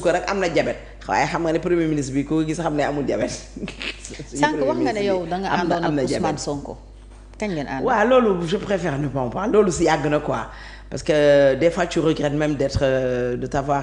ko rek am na jabet waaye xam nga ne premier ministre bi ko gis xam ne amul jabet. sànq wax nga ne yow da nga àndoon ak Ousmane Sonko kañ ngeen ànd. waaw loolu je préfère ne pas en parler loolu si yàgg na quoi parce que des fois tu regrettes même de t'avoir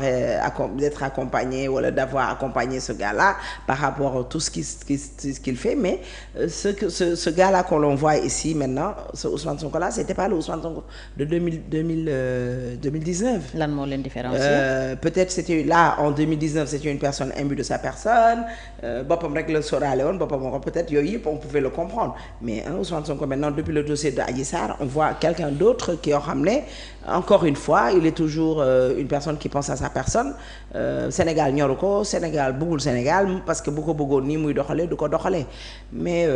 d'être accompagné wala d'avoir accompagné ce gars-là par rapport à tout ce qu'il fait mais ce gars-là qu'on l'envoie ici maintenant ce Ousmane Sonko là c'était pas le Ousmane Sonko de 2019. lan moo leen différencier. Peut-être c'était là en 2019 c'était une personne imbue de sa personne boppam rek la sóoraale woon boppam ko peut-être yooyu yëpp on pouvait le comprendre mais Ousmane Sonko maintenant depuis le dossier de Adji Sarr on voit quelqu'un d'autre qui yoo xam ne encore une fois il est toujours une personne qui pense à sa personne Sénégal ñoru ko Sénégal bëggul Sénégal parce que bu ko bëggoon nii muy doxalee du ko doxalee mais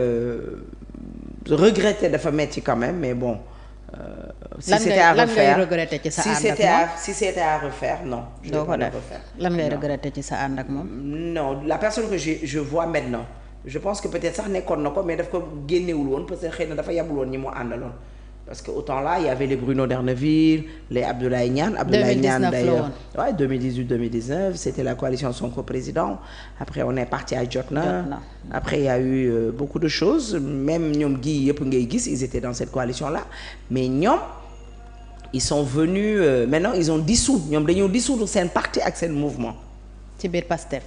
regretter dafa metti quand même mais bon. Si c'était à refaire si c'était à refaire non. doo ko def lan ngay regretter ci sa ànd ak moom. non la personne que je vois maintenant je pense que peut-être sax nekkoon na ko mais daf ko génnewul woon parce que xëy na dafa yabul woon ñi mu àndaloon. Parce que autant là il y avait les Bruno D'erneville les Abdoulaye Niane d'ailleurs ouais 2018-2019 c'était la coalition Sonko président après on est parti à Jotna après il y a eu beaucoup de choses même ñoom gi yëpp ngay gis ils étaient dans cette coalition là mais ñoom ils sont venus maintenant ils ont dissous ñoom dañoo dissoudre seen parti ak seen mouvement ci biir Pastef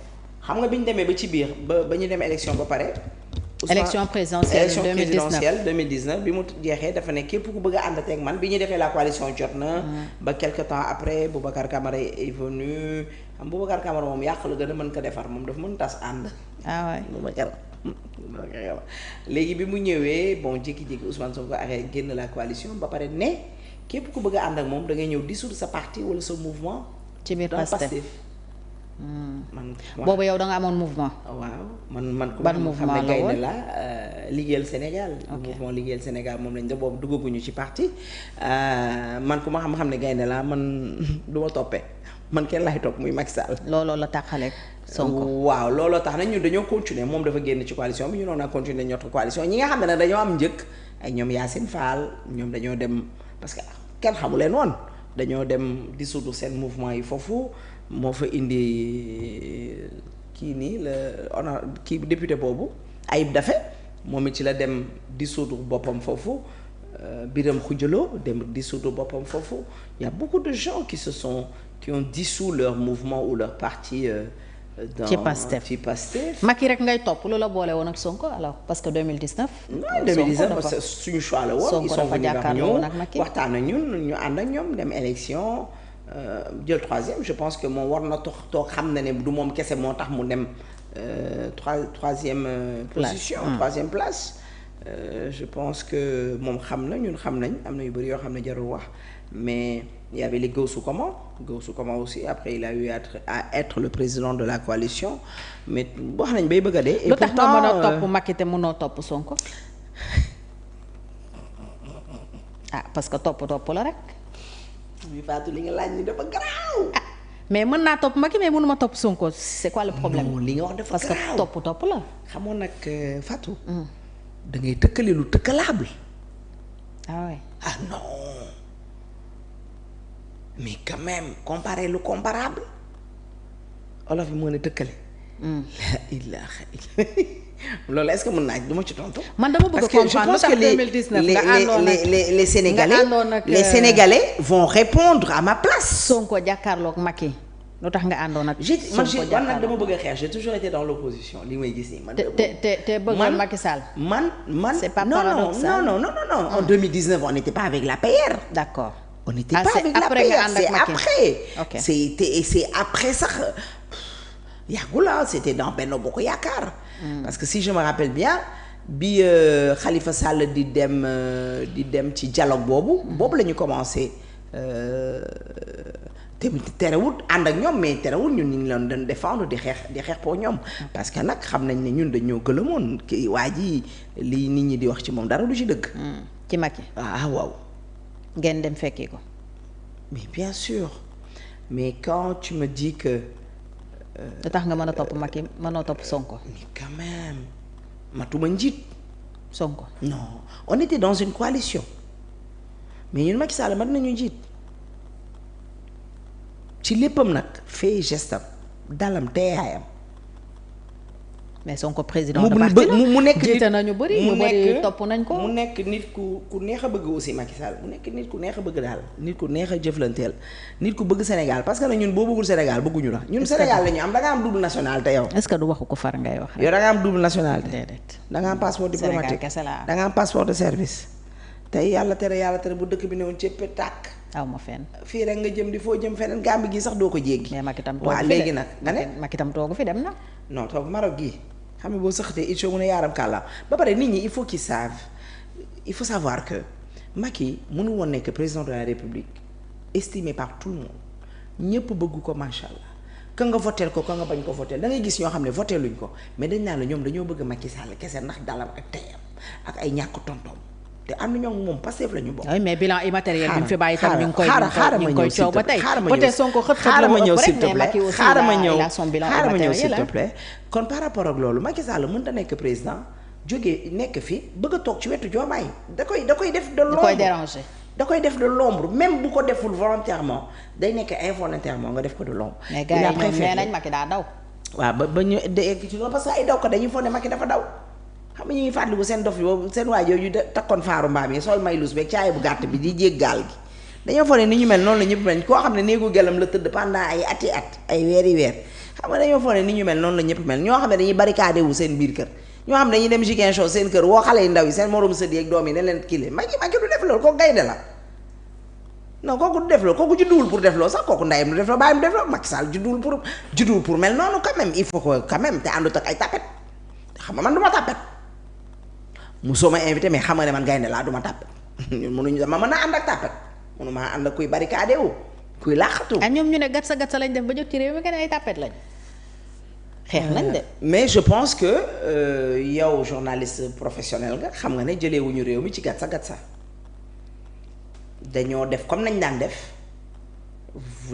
xam nga bi ñu demee ba ci biir ba ñu dem élection ba pare élection présidentielle 2019 bi mu jeexee dafa ne képp ku bëgg a ànd ak man bi ñu defee la coalition jot na ba quelque temps après Boubacar Camara est venu xam Boubacar Camara moom yàq la gën a mën ko defar moom dafa mën tas ànd Boubacar léegi bi mu ñëwee bon jékki-jékki Ousmane Sonko arrêté génn la coalition ba pare ne képp ku bëgg a ànd ak moom da ngay ñëw dissoudre sa parti wala sa mouvement ci biir Pastef man boobu yow da nga amoon mouvement. waaw man ban mouvement la woon xam ne gaynde la liggéeyal Sénégal. mouvement liggéeyal Sénégal moom lañ def boobu duggaguñu ci parti man ku ma xam ne gaynde la man du ma toppee man kenn laay topp muy Macky Sall. looloo la taxaleeg Sonko. waaw looloo tax na ñun dañoo continuer moom dafa génn ci coalition bi ñu doon a continuer notre coalition ñi nga xam ne nag dañoo am njëkk ay ñoom Yacine Fall ñoom dañoo dem parce que kenn xamu leen woon dañoo dem dissoudre seen mouvement yi foofu. moo fa indi kii nii la kii député boobu Ayib Daffé moom it ci la dem dissoudre boppam foofu Biram Khoudialo dem dissoudre boppam foofu il y a beaucoup de gens qui ont dissous leur mouvement ou leur parti dans ci Pastef Macky rek ngay topp lu la boole woon ak Sonko alors parce que 2019. non 2019 parce que suñu choix la woon. ils sont venus vers ñun waxtaan ak ñun ñu ànd ak ñoom dem élection. jël troisième je pense que moom war na toog xam na ne du moom kese moo tax mu dem troisième position troisième place je pense que moom xam na ñun xam nañ am na yu bëri yoo xam ne jarul wax mais il y avait les Gaoussou Koma aussi après il a eu à être le président de la coalition mais wax nañ bay bëgg a dee. et pourtant lu tax nga mën a topp Macky te mënoo topp Sonko parce que topp la rek. muy Fatou li nga laaj ni dafa garaaw. mais mën naa topp Macky mais mënuma topp Sonko c'est quoi le problème. non li nga wax dafa garaaw parce que topp la. xamoon nag Fatou. da ngay tëkkale lu tëkkalable. ouais. Non mais quand même comparer lu comparable olof bi moo ne tëkkale. loolu est-ce que mën naa du ma ci tontu. man dama bëgg a comprendre parce que je pense que les Sénégalais vont répondre à ma place. Sonko jàkkaarloog Macky lu tax nga àndoon ak. man nag dama bëgg a xeex j'ai toujours été dans l'opposition li may gis nii man. te bëggoon Macky Sall. man c'est pas paradoxal. non en 2019 on n'était pas avec l'APR. d'accord. on n'était pas avec l'APR c'est après. ok c'est après sax. yàggul la c'était dans Benno Bokk Yaakaar. parce que si je me rappelle bien bi Khalifa Sall di dem ci dialogue boobu la ñu commencé te terewul ànd ak ñoom mais terewul ñun ñu ngi leen doon défendre di xeex pour ñoom. parce que nag xam nañ ne ñun dañoo gëlëmoon kii waa ji lii nit ñi di wax ci moom dara du ci dëgg. ci Macky. waaw. ngeen dem fekki ko. mais bien sûr mais quand tu me dis que. da tax nga mën a topp Macky mënoo topp Sonko. mais quand même matuma njiit. Sonko. non on était dans une coalition mais ñun Macky Sall mat nañu njiit ci léppam nag fait gestam dalam teeyaayam. mais Sonko président de parti la mu nekk jiite nañu bëri ñu bëri topp nañ ko. mu nekk nit ku neex a bëgg aussi Macky Sall mu nekk nit ku neex a bëgg daal nit ku neex a jëflanteel nit ku bëgg Sénégal parce que nag ñun boo bëggul Sénégal bëgguñu la ñun Sénégal la ñu am da nga am double nationalité yow. est-ce que du waxu ko far ngay wax. yow da nga am double nationalité. déedéet da nga am passeport diplomatique kese la da nga am passeport de service. tey yàlla tere bu dëkk bi newoon cëpp tàkk. aw ma fenn. fii rek nga jëm di foo jëm feneen Gambie gi sax doo ko jéggi. mais Macky tam toogu waaw fi léegi nag nga ne Macky tam toogu fi dem na. non toog Maroc gii xam nga boo sëxatee il faut mun a yaaram kàlla ba pare nit ñi il faut savoir que Macky mënu woon nekk président de la République estimé par tout le monde ñëpp bëgg ko macha allah ka nga voteel ko ka nga bañ ko voteel da ngay gis ñoo xam ne voté luñ ko mais dañ naan la ñoom dañoo bëgg Macky Sall kese ndax dalam ak teyam ak ay ñàkk tontoom te am na ñoom moom Pastef la ñu bokk. oui mais bilan immatériel bi mu fi bàyyi tam ñu ngi koy coow ba tey xaaral peut-être Sonko xëpp la mu ëpp rek mais Macky aussi xaaral ma ñëw s'il te plaît kon par rapport ak loolu Macky Sall mën ta nekk président jógee nekk fi bëgg a toog ci wetu Diomaye da koy def de l'ombre da koy déranger da koy def de l'ombre même bu ko deful volontairement day nekk involontairement nga def ko de l'ombre. mais gars yi ñoom nee nañ Macky daa daw. waaw ba ñu dégg ci loolu parce que ay daw ko dañuy foog ne Macky dafa daw. xam nga ñu ngi fàttaliku seen dof yi seen waaj yooyu takkoon faaru mbaam yi sol may lus beeg caay bu gàtt bi di jég gaal gi dañoo foog ne ni ñu mel noonu la ñëpp mel koo xam ne néegu gelam la tëdd pendant ay ati at ay weeri weer xam nga dañoo foog ne ni ñu mel noonu la ñëpp mel ñoo xam ne dañuy barricadé wu seen biir kër ñoo xam ne dañuy dem Ziguinchor seen kër woo xale yu ndaw yi seen morom sët yi ak doom yi ne leen kii leen Macky du def loolu kooku gaynde la non kooku du def loolu kooku judduwul pour def loolu sax kooku ndayam du def loolu bàyyam du def loolu Macky Sall judduwul pour mel noonu quand même il faut que quand même te àndut ak ay tapet xam nga man du ma tapet musoo ma invité mais xam nga ne man gaynde laa du ma tàppet ñun mënuñu ma mën a ànd ak tàppet mënu maa ànd ak kuy barricade wu kuy laaxatu. ak ñoom ñu ne gatsa lañ def ba jot ci réew mi nga ne ay tàppet lañ. xeex nañ de. mais je pense que yow journaliste professionnel nga xam nga ne jëlee wuñu réew mi ci gatsa dañoo def comme nañ daan def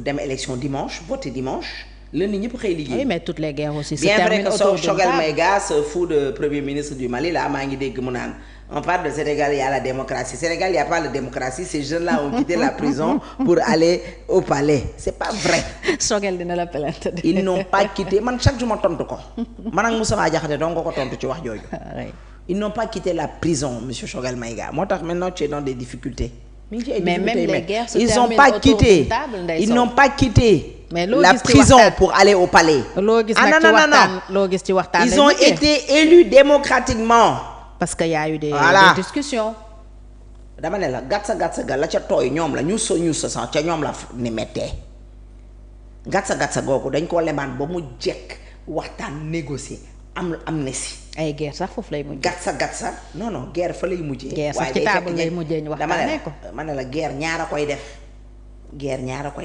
dem élection dimanche voter dimanche. lundi ñëpp xëy liggéey. oui mais toutes les guerres aussi. bien vrai que Choguel Maïga ce fou de premier ministre du Mali là maa ngi dégg mu naan on parle de Sénégal il y a la démocratie Sénégal il y a pas de démocratie ces jeunes là ont quitté la prison pour aller au palais c'est pas vrai. Choguel dina la plainte. ils n'ont pas quitté man chaque jour ma tontu ko. man ak Moustapha Diakhaté dong nga ko tontu ci wax jooju. ils n'ont pas quitté la prison monsieur Choguel Maïga moo tax maintenant tu es dans des difficultés. mais même les guerres se ils ont pas quitté ils n'ont pas quitté. mais la prison pour aller au palais. loo gis nag ci waxtaan loo gis ci waxtaan ils ont été élus démocratiquement. parce que y a eu des discussions. dama ne la gatsa ga la ca tooy ñoom la ñu sa sax ca ñoom la ni mettee gatsa googu dañ koo lemaan ba mu jekk waxtaan négocier am amnistie. ay guerre sax foofu lay mujjee. gatsa non guerre fa lay mujjee. guerre sax ci table lay mujjee ñu waxtaanee ko dama ne la guerre ñaar a koy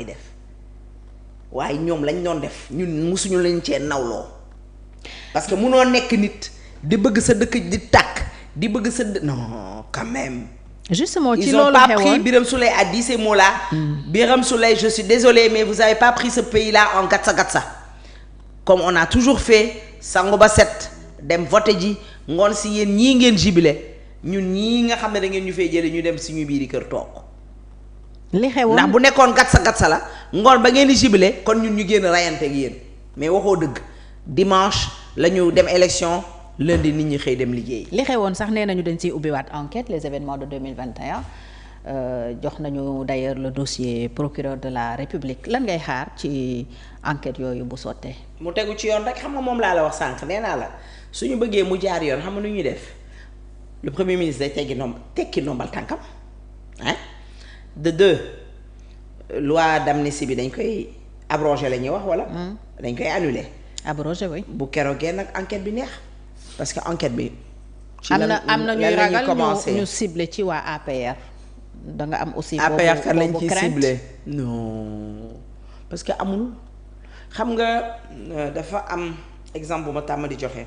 def. waaye ñoom lañ doon def ñun musuñu leen cee nawloo parce que munoo nekk nit di bëgg sa dëkk di tàkk di bëgg sa non quand même. justement ci ils loolu ont pas pris Birame Souleye a dit ces mots là. Birame Souleye je suis désolé mais vous avez pas pris ce pays là en gatsa comme on a toujours fait sangu ba set dem voté ji ngoon si yéen ñii ngeen jibile ñun ñii nga xam ne da ngeen ñu fay jële ñu dem suñu biiri kër toog. li xewoon ndax bu nekkoon gatsa la ngoon ba ngeen di jibile kon ñun ñu génn rayante ak yéen mais waxoo dëgg dimanche la ñu dem élection lundi nit ñi xëy dem liggéey. li xewoon sax nee nañu dañ ciy ubbiwaat enquête les événements de 2021 jox nañu d'ailleurs le dossier procureur de la République lan ngay xaar ci enquête yooyu bu sottee. mu tegu ci yoon rek xam nga moom laa la wax sànq nee naa la suñu bëggee mu jaar yoon xam nga nu ñuy def le premier ministre day tekki nombal tànkam ah. de deux loi d'amnistie bi dañ koy abrogé la ñuy wax wala. dañ koy annulé. abrogé oui. bu keroogee nag enquête bi neex parce que enquête bi. ci am na ñuy ragal ñu ciblé ci waa APR. da nga am aussi. APR kan lañ ciy ciblé non parce que amul xam nga dafa am exemple bu ma tàmm di joxe.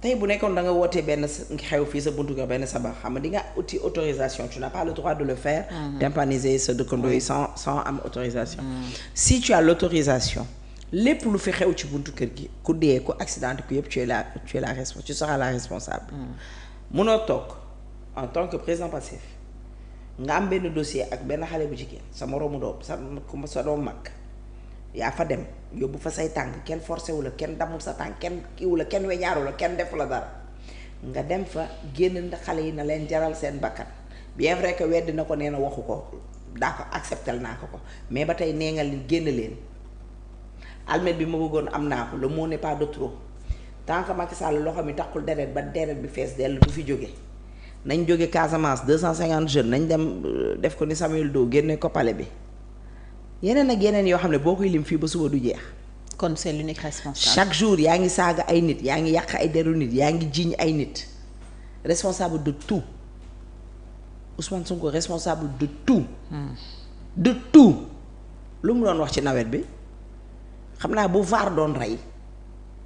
tey bu nekkoon da nga wootee benn xew fii sa buntu kër benn sabar xam nga di nga uti autorisation tu n'as pas le droit de le faire. tympaniser sa dëkkandoo yi sans am autorisation. si tu as l'autorisation lépp lu fi xew ci buntu kër gi ku dee ku accidenté ku yëpp tu seras la responsable. munoo toog en tant que président passif nga am benn dossier ak benn xale bu jigéen sa moroomu doom sa doom mag yaa fa dem yóbbu fa say tànk kenn forcé wu la kenn damul sa tànk kenn kiiwu la kenn weñaaru la kenn defu la dara nga dem fa génn xale yi na leen jaral seen bakkan bien vrai que weddi na ko nee na waxu ko daa ko acceptel naa ko mais ba tey nee nga leen génn leen almet bi ma bëggoon am naa ko le mot n'est pas de trop tant que Macky Sall loxo mi taxul deret ba deret bi fees dell du fi jóge nañ jóge Casamance 250 jeunes nañ dem def ko ni Samuel Doe génne ko palais bi yeneen ak yeneen yoo xam ne boo koy lim fii ba suba du jeex. kon c'est l'unique responsable. chaque jour yaa ngi saaga ay nit yaa ngi yàq ay deru nit yaa ngi jiiñ ay nit responsable de tout Ousmane Sonko responsable de tout. de tout lu mu doon wax ci nawet bi xam naa bu vaar doon rey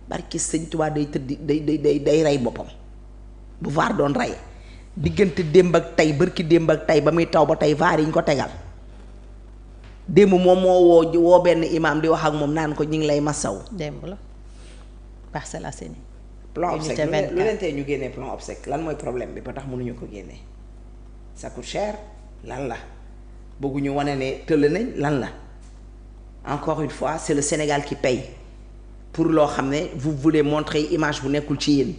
barki sëñ Tuubaa day tëddi day rey boppam bu vaar doon rey diggante démb ak tey bërki démb ak tey ba muy taw ba tey vaar yi ñu ko tegal. démb moom moo woo benn imam di wax ak moom naan ko ñu ngi lay masaw. démb la Parcelles Assainies. plan obsèque lu leen tey ñu génnee plan obsèque lan mooy problème bi ba tax mënuñu ko génnee ça coûte cher lan la bëgguñu wane ne tëll nañ lan la encore une fois c'est le Sénégal qui paye pour loo xam ne vous voulez montrer image bu nekkul ci yéen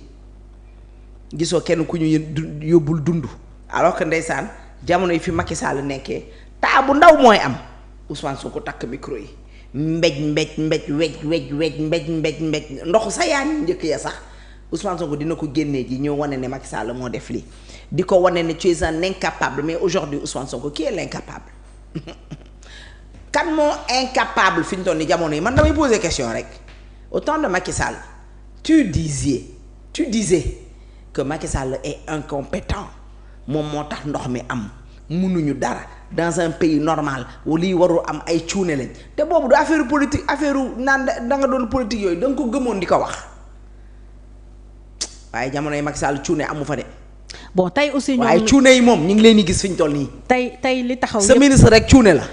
gisoo kenn ku ñu yóbbul dund alors que ndeysaan jamono yi fi Macky Sall nekkee taa bu ndaw mooy am. Ousmane Sonko takk micro yi mbéj ndoxu sa yaan njëkk ya sax Ousmane Sonko dina ko génnee ji ñëw wane ne Macky Sall moo def lii di ko wane ne tu es un incapable mais aujourd'hui Ousmane Sonko qui est l'incapable kan moo incapable fi ñu toll ni jamono yi man damay poser question rek au temps de Macky Sall tu disais que Macky Sall est incompétent moom moo tax ndox mi am mënuñu dara dans un pays normal lii warul am ay cuune lañ te boobu du affaire politique affaire naan da nga doon politique yooyu da nga ko gëmoon di ko wax waaye jamono yi Macky Sall cuune amu fa de. bon tey aussi ñoom waaye cuune yi moom ñu ngi leen di gis fi ñu toll nii. tey li taxaw sa ministre rek cuune la.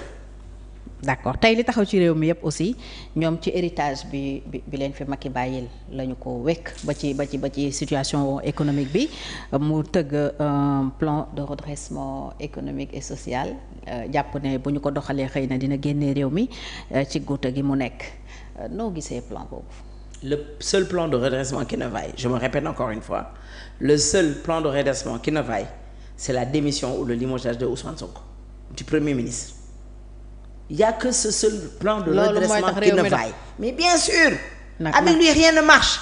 d'accord tey li taxaw ci réew mi yépp aussi ñoom ci héritage bi leen fi Macky bàyyil la ñu ko wekk ba ci situation économique bi mu tëgg un plan de redressement économique et social jàpp ne bu ñu ko doxalee xëy na dina génne réew mi ci guuta gi mu nekk noo gisee plan boobu. Le seul plan de redressement qui ne vaille, je me répète encore une fois, le seul plan de redressement qui ne vaille, c'est la démission ou le limogeage de Ousmane Sonko, du Premier ministre. Il n'y a que ce seul plan de redressement qui ne vaille. Mais bien sûr, avec lui rien ne marche.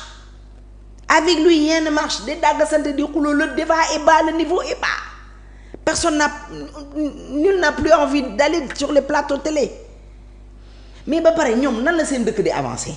Avec lui rien ne marche. Des dagues santé du rouleau, le débat est bas, le niveau est bas. Nul n'a plus envie d'aller sur les plateaux télé. Mais ba pare ñoom nan la seen dëkk di avancer.